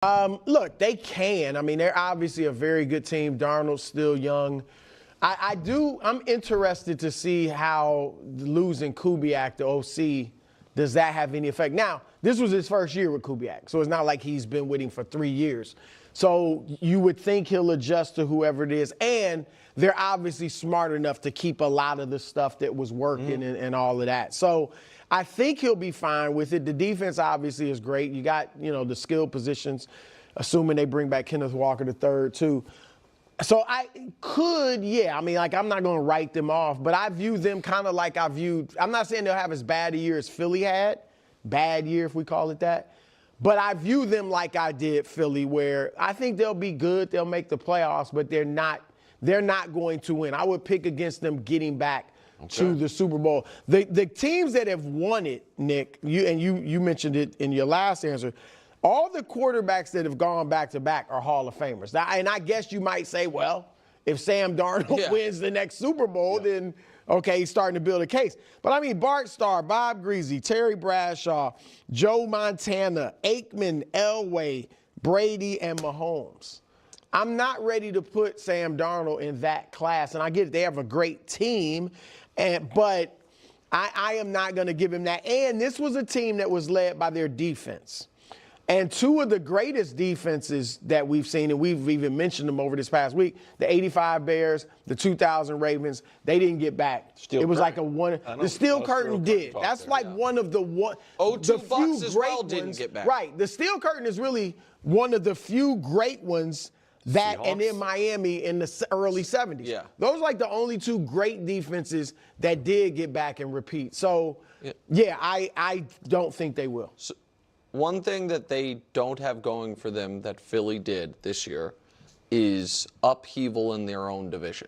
Look, they can. I mean, they're obviously a very good team. Darnold's still young. I'm interested to see how losing Kubiak, the OC, does that have any effect? Now, this was his first year with Kubiak, so it's not like he's been with him for 3 years. So you would think he'll adjust to whoever it is. And they're obviously smart enough to keep a lot of the stuff that was working and all of that. So I think he'll be fine with it. The defense obviously is great. You got, the skill positions, assuming they bring back Kenneth Walker III too. So I'm not going to write them off, but I view them kind of like I'm not saying they'll have as bad a year as Philly had, bad year if we call it that, but I view them like I did Philly, where I think they'll be good, they'll make the playoffs, but they're not going to win. I would pick against them getting back to the Super Bowl. The teams that have won it, Nick, you mentioned it in your last answer, all the quarterbacks that have gone back-to-back are Hall of Famers. Now, and I guess you might say, well, if Sam Darnold wins the next Super Bowl, then, okay, he's starting to build a case. But, I mean, Bart Starr, Bob Greasy, Terry Bradshaw, Joe Montana, Aikman, Elway, Brady, and Mahomes. I'm not ready to put Sam Darnold in that class. And I get it, they have a great team, but I am not going to give him that. And this was a team that was led by their defense. And two of the greatest defenses that we've seen, and we've even mentioned them over this past week, the 85 Bears, the 2000 Ravens, they didn't get back. It was like the Steel Curtain did. That's like one of the Bucks as well didn't get back. Right. The Steel Curtain is really one of the few great ones that, Seahawks. And in Miami in the early 70s. Yeah. Those are like the only two great defenses that did get back and repeat. So, I don't think they will. One thing that they don't have going for them that Philly did this year is upheaval in their own division.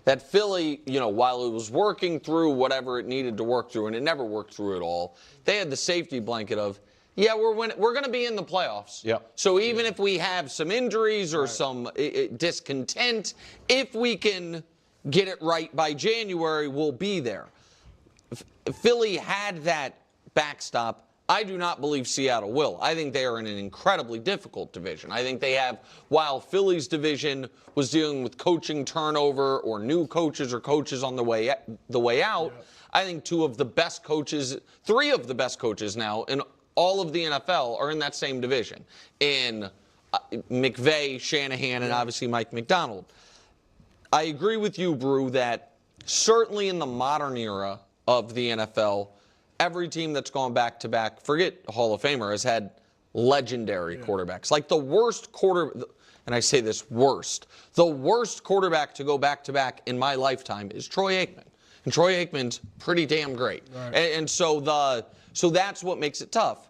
That Philly, while it was working through whatever it needed to work through, and it never worked through it all, they had the safety blanket of, we're going to be in the playoffs. Yep. So even if we have some injuries or some discontent, if we can get it right by January, we'll be there. Philly had that backstop. I do not believe Seattle will. I think they are in an incredibly difficult division. I think they have, while Philly's division was dealing with coaching turnover or new coaches or coaches on the way out, I think three of the best coaches now in all of the NFL are in that same division. In McVay, Shanahan, and obviously Mike McDonald. I agree with you, Brew, that certainly in the modern era of the NFL, every team that's gone back-to-back, forget Hall of Famer, has had legendary quarterbacks. Like the worst and I say this the worst quarterback to go back-to-back in my lifetime is Troy Aikman. And Troy Aikman's pretty damn great. Right. And so that's what makes it tough.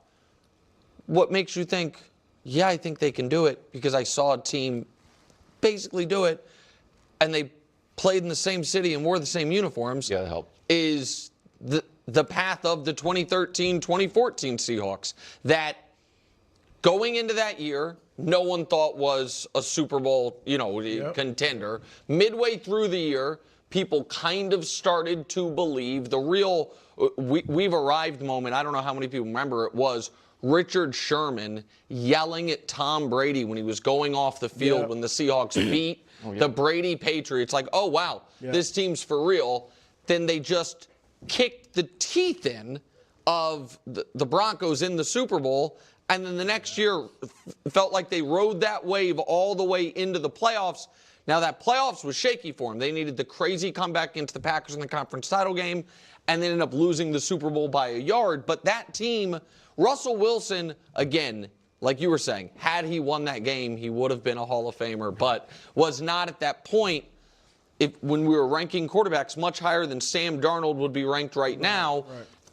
What makes you think, I think they can do it, because I saw a team basically do it, and they played in the same city and wore the same uniforms, that helped. Is the path of the 2013-2014 Seahawks that going into that year, no one thought was a Super Bowl, contender. Midway through the year, people kind of started to believe the real we've arrived moment. I don't know how many people remember it was Richard Sherman yelling at Tom Brady when he was going off the field when the Seahawks beat the Brady Patriots. Like, oh, wow, this team's for real. Then they just kicked the teeth in of the Broncos in the Super Bowl, and then the next year felt like they rode that wave all the way into the playoffs. Now, that playoffs was shaky for them. They needed the crazy comeback into the Packers in the conference title game, and they ended up losing the Super Bowl by a yard. But that team, Russell Wilson, again, like you were saying, had he won that game, he would have been a Hall of Famer, but was not at that point. When we were ranking quarterbacks much higher than Sam Darnold would be ranked right now,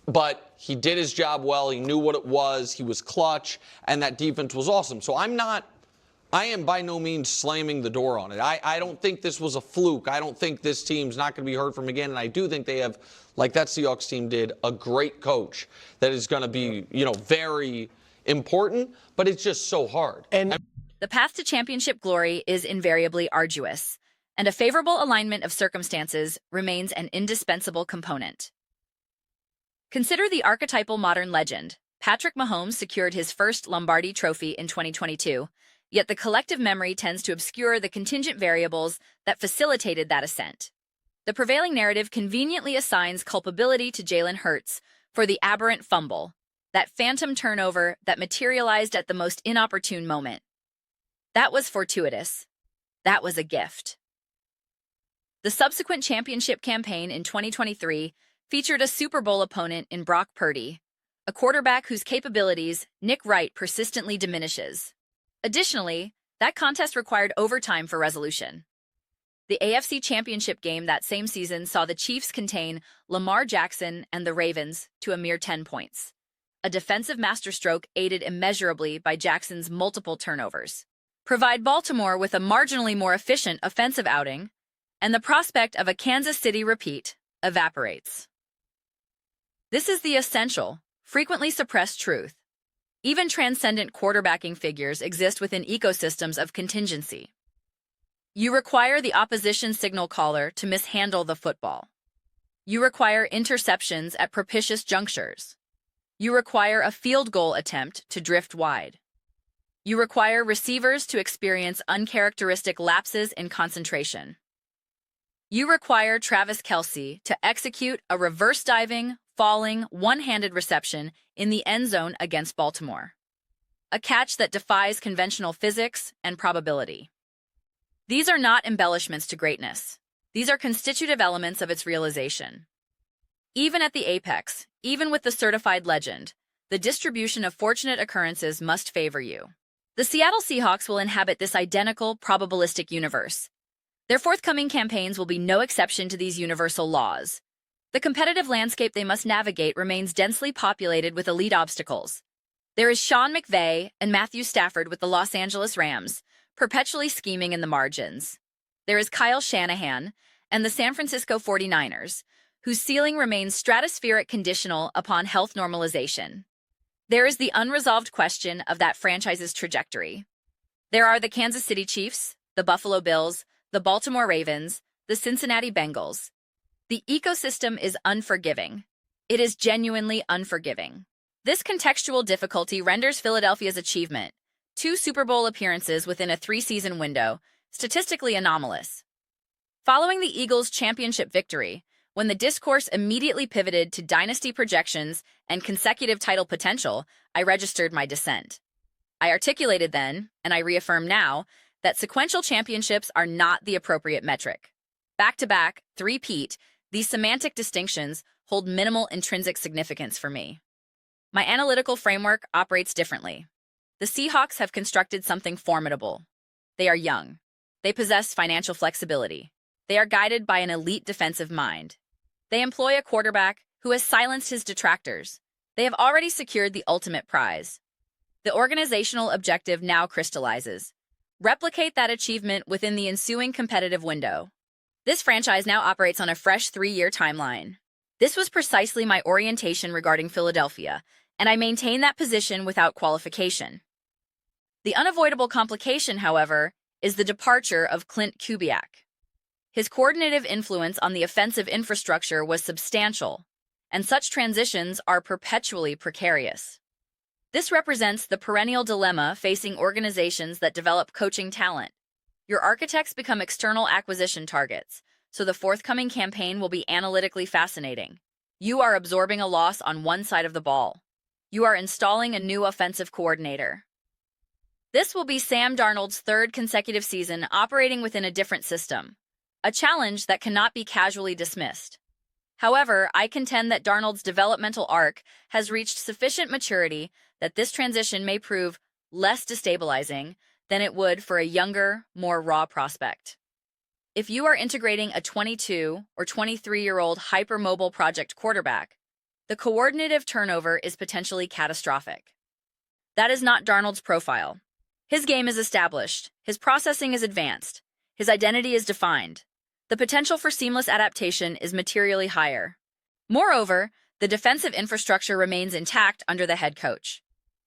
but he did his job well. He knew what it was. He was clutch, and that defense was awesome. So I am by no means slamming the door on it. I don't think this was a fluke. I don't think this team's not going to be heard from again, and I do think they have, like that Seahawks team did, a great coach that is going to be, very important, but it's just so hard. And the path to championship glory is invariably arduous, and a favorable alignment of circumstances remains an indispensable component. Consider the archetypal modern legend, Patrick Mahomes secured his first Lombardi trophy in 2022, yet the collective memory tends to obscure the contingent variables that facilitated that ascent. The prevailing narrative conveniently assigns culpability to Jalen Hurts for the aberrant fumble, that phantom turnover that materialized at the most inopportune moment. That was fortuitous. That was a gift. The subsequent championship campaign in 2023 featured a Super Bowl opponent in Brock Purdy, a quarterback whose capabilities Nick Wright persistently diminishes. Additionally, that contest required overtime for resolution. The AFC Championship game that same season saw the Chiefs contain Lamar Jackson and the Ravens to a mere 10 points, a defensive masterstroke aided immeasurably by Jackson's multiple turnovers. Provide Baltimore with a marginally more efficient offensive outing, and the prospect of a Kansas City repeat evaporates. This is the essential, frequently suppressed truth. Even transcendent quarterbacking figures exist within ecosystems of contingency. You require the opposition signal caller to mishandle the football. You require interceptions at propitious junctures. You require a field goal attempt to drift wide. You require receivers to experience uncharacteristic lapses in concentration. You require Travis Kelce to execute a reverse-diving, falling, one-handed reception in the end zone against Baltimore. A catch that defies conventional physics and probability. These are not embellishments to greatness. These are constitutive elements of its realization. Even at the apex, even with the certified legend, the distribution of fortunate occurrences must favor you. The Seattle Seahawks will inhabit this identical, probabilistic universe. Their forthcoming campaigns will be no exception to these universal laws. The competitive landscape they must navigate remains densely populated with elite obstacles. There is Sean McVay and Matthew Stafford with the Los Angeles Rams, perpetually scheming in the margins. There is Kyle Shanahan and the San Francisco 49ers, whose ceiling remains stratospheric conditional upon health normalization. There is the unresolved question of that franchise's trajectory. There are the Kansas City Chiefs, the Buffalo Bills, the Baltimore Ravens, the Cincinnati Bengals. The ecosystem is unforgiving. It is genuinely unforgiving. This contextual difficulty renders Philadelphia's achievement, 2 Super Bowl appearances within a 3-season window, statistically anomalous. Following the Eagles' championship victory, when the discourse immediately pivoted to dynasty projections and consecutive title potential, I registered my dissent. I articulated then, and I reaffirm now, that sequential championships are not the appropriate metric. Back-to-back, three-peat, these semantic distinctions hold minimal intrinsic significance for me. My analytical framework operates differently. The Seahawks have constructed something formidable. They are young. They possess financial flexibility. They are guided by an elite defensive mind. They employ a quarterback who has silenced his detractors. They have already secured the ultimate prize. The organizational objective now crystallizes. Replicate that achievement within the ensuing competitive window. This franchise now operates on a fresh 3-year timeline. This was precisely my orientation regarding Philadelphia, and I maintain that position without qualification. The unavoidable complication, however, is the departure of Clint Kubiak. His coordinative influence on the offensive infrastructure was substantial, and such transitions are perpetually precarious. This represents the perennial dilemma facing organizations that develop coaching talent. Your architects become external acquisition targets, so the forthcoming campaign will be analytically fascinating. You are absorbing a loss on one side of the ball. You are installing a new offensive coordinator. This will be Sam Darnold's 3rd consecutive season operating within a different system, a challenge that cannot be casually dismissed. However, I contend that Darnold's developmental arc has reached sufficient maturity that this transition may prove less destabilizing than it would for a younger, more raw prospect. If you are integrating a 22 or 23-year-old hypermobile project quarterback, the coordinative turnover is potentially catastrophic. That is not Darnold's profile. His game is established, his processing is advanced, his identity is defined. The potential for seamless adaptation is materially higher. Moreover, the defensive infrastructure remains intact under the head coach.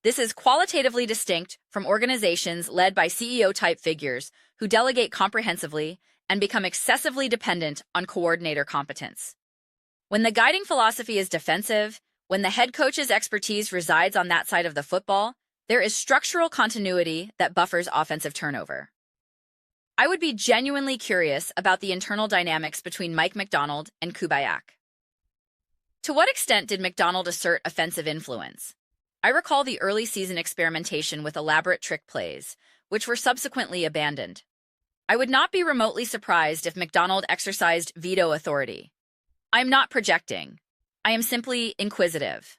This is qualitatively distinct from organizations led by CEO-type figures who delegate comprehensively and become excessively dependent on coordinator competence. When the guiding philosophy is defensive, When the head coach's expertise resides on that side of the football, there is structural continuity that buffers offensive turnover. I would be genuinely curious about the internal dynamics between Mike Macdonald and Kubiak. To what extent did Macdonald assert offensive influence? I recall the early season experimentation with elaborate trick plays, which were subsequently abandoned. I would not be remotely surprised if Macdonald exercised veto authority. I am not projecting. I am simply inquisitive.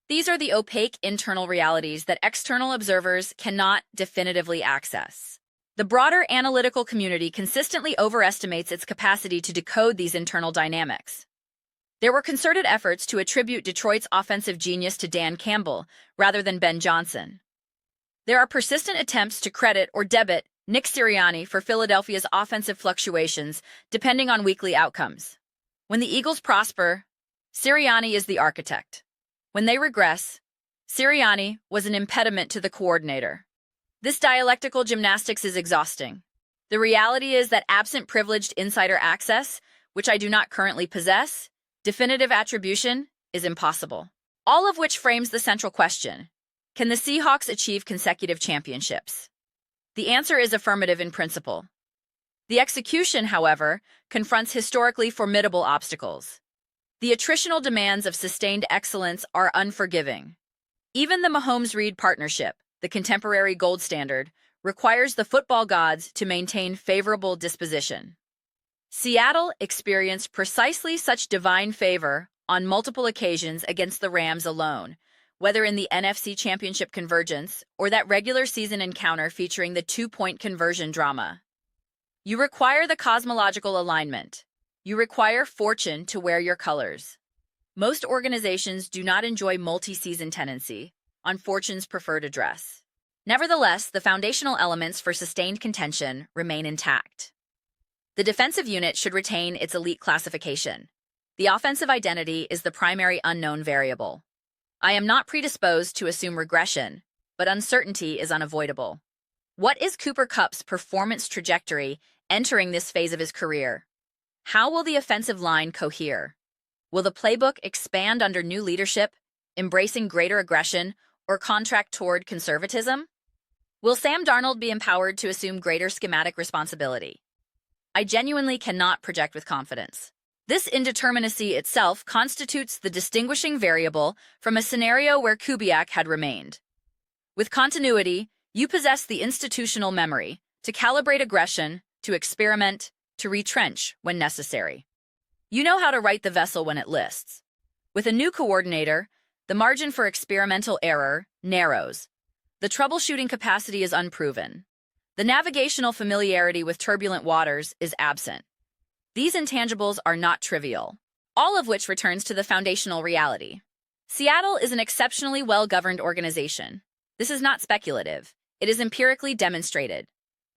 These are the opaque internal realities that external observers cannot definitively access. The broader analytical community consistently overestimates its capacity to decode these internal dynamics. There were concerted efforts to attribute Detroit's offensive genius to Dan Campbell rather than Ben Johnson. There are persistent attempts to credit or debit Nick Sirianni for Philadelphia's offensive fluctuations, depending on weekly outcomes. When the Eagles prosper, Sirianni is the architect. When they regress, Sirianni was an impediment to the coordinator. This dialectical gymnastics is exhausting. The reality is that absent privileged insider access, which I do not currently possess, definitive attribution is impossible. All of which frames the central question: can the Seahawks achieve consecutive championships? The answer is affirmative in principle. The execution, however, confronts historically formidable obstacles. The attritional demands of sustained excellence are unforgiving. Even the Mahomes-Reed partnership, the contemporary gold standard, requires the football gods to maintain favorable disposition. Seattle experienced precisely such divine favor on multiple occasions against the Rams alone, whether in the NFC Championship convergence or that regular season encounter featuring the two-point conversion drama. You require the cosmological alignment. You require fortune to wear your colors. Most organizations do not enjoy multi-season tenancy on fortune's preferred address. Nevertheless, the foundational elements for sustained contention remain intact. The defensive unit should retain its elite classification. The offensive identity is the primary unknown variable. I am not predisposed to assume regression, but uncertainty is unavoidable. What is Cooper Kupp's performance trajectory entering this phase of his career? How will the offensive line cohere? Will the playbook expand under new leadership, embracing greater aggression, or contract toward conservatism? Will Sam Darnold be empowered to assume greater schematic responsibility? I genuinely cannot project with confidence. This indeterminacy itself constitutes the distinguishing variable from a scenario where Kubiak had remained. With continuity, you possess the institutional memory to calibrate aggression, to experiment, to retrench when necessary. You know how to right the vessel when it lists. With a new coordinator, the margin for experimental error narrows. The troubleshooting capacity is unproven. The navigational familiarity with turbulent waters is absent. These intangibles are not trivial, all of which returns to the foundational reality. Seattle is an exceptionally well-governed organization. This is not speculative. It is empirically demonstrated.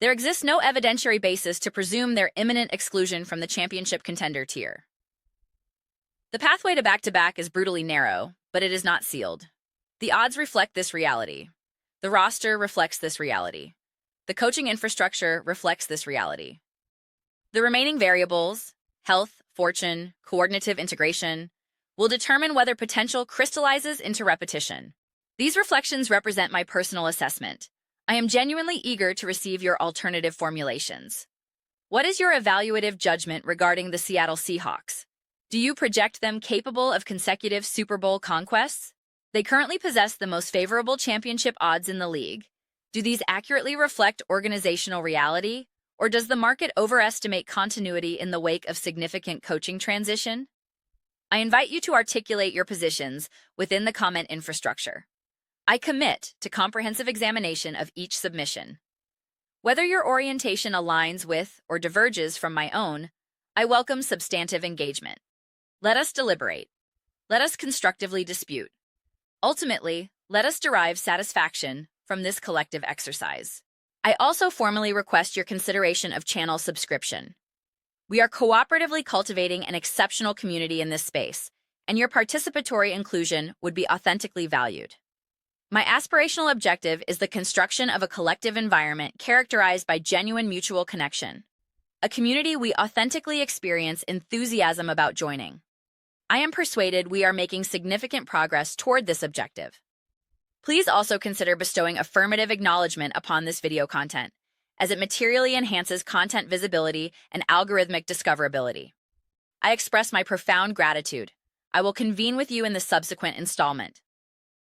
There exists no evidentiary basis to presume their imminent exclusion from the championship contender tier. The pathway to back-to-back is brutally narrow, but it is not sealed. The odds reflect this reality. The roster reflects this reality. The coaching infrastructure reflects this reality. The remaining variables, health, fortune, coordinative integration, will determine whether potential crystallizes into repetition. These reflections represent my personal assessment. I am genuinely eager to receive your alternative formulations. What is your evaluative judgment regarding the Seattle Seahawks? Do you project them capable of consecutive Super Bowl conquests? They currently possess the most favorable championship odds in the league. Do these accurately reflect organizational reality, or does the market overestimate continuity in the wake of significant coaching transition? I invite you to articulate your positions within the comment infrastructure. I commit to comprehensive examination of each submission. Whether your orientation aligns with or diverges from my own, I welcome substantive engagement. Let us deliberate. Let us constructively dispute. Ultimately, let us derive satisfaction from this collective exercise. I also formally request your consideration of channel subscription. We are cooperatively cultivating an exceptional community in this space, and your participatory inclusion would be authentically valued. My aspirational objective is the construction of a collective environment characterized by genuine mutual connection, a community we authentically experience enthusiasm about joining. I am persuaded we are making significant progress toward this objective. Please also consider bestowing affirmative acknowledgement upon this video content, as it materially enhances content visibility and algorithmic discoverability. I express my profound gratitude. I will convene with you in the subsequent installment.